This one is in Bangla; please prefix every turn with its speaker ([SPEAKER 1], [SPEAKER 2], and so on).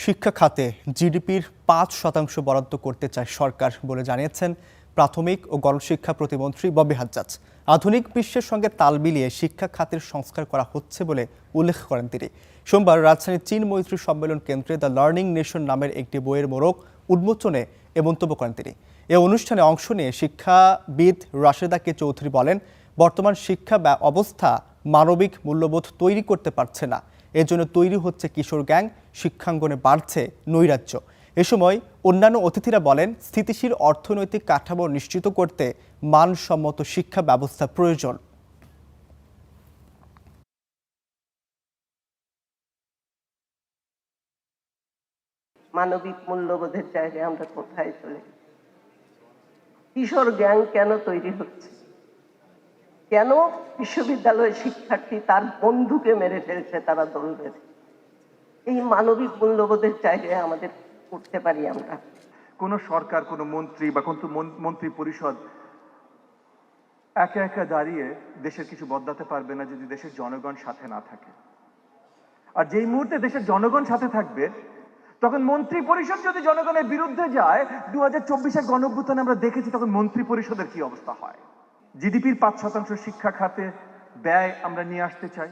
[SPEAKER 1] শিক্ষা খাতে জিডিপির ৫% বরাদ্দ করতে চায় সরকার বলে জানিয়েছেন প্রাথমিক ও গণশিক্ষা প্রতিমন্ত্রী ববি হাজ্জাজ। আধুনিক বিশ্বের সঙ্গে তাল মিলিয়ে শিক্ষা খাতের সংস্কার করা হচ্ছে বলে উল্লেখ করেন তিনি। সোমবার রাজধানীর চীন মৈত্রী সম্মেলন কেন্দ্রে দ্য লার্নিং নেশন নামের একটি বইয়ের মোড়ক উন্মোচনে এ মন্তব্য করেন তিনি। এ অনুষ্ঠানে অংশ নিয়ে শিক্ষাবিদ রাশেদা কে চৌধুরী বলেন, বর্তমান শিক্ষা অবস্থা মানবিক মূল্যবোধ তৈরি করতে পারছে না। এজন্য তৈরি হচ্ছে কিশোর গ্যাং, শিক্ষাঙ্গনে বাড়ছে নৈরাজ্য। এ সময় অন্যান্য অতিথিরা বলেন, স্থিতিশীল অর্থনৈতিক কাঠামো নিশ্চিত করতে মানসম্মত শিক্ষা ব্যবস্থা প্রয়োজন।
[SPEAKER 2] মানবিক মূল্যবোধের জায়গায় আমরা কোথায় চলে গেছি? কিশোর গ্যাং কেন তৈরি হচ্ছে? কেন বিশ্ববিদ্যালয়ের শিক্ষার্থী তার বন্ধুকে মেরে ফেলছে তারা দল বেঁধে? এই মানবিক মূল্যবোধের জায়গায় আমাদের করতে পারি আমরা?
[SPEAKER 3] কোন সরকার, কোন মন্ত্রী বা কোন মন্ত্রী পরিষদ একা একা দাঁড়িয়ে দেশের কিছু বদলাতে পারবে না যদি দেশের জনগণ সাথে না থাকে। আর যেই মুহূর্তে দেশের জনগণ সাথে থাকবে, তখন মন্ত্রী পরিষদ যদি জনগণের বিরুদ্ধে যায়, 2024-এর গণঅভ্যুত্থানে আমরা দেখেছি তখন মন্ত্রী পরিষদের কি অবস্থা হয়। জিডিপির 5% শিক্ষা খাতে ব্যয় আমরা নিয়ে আসতে চাই।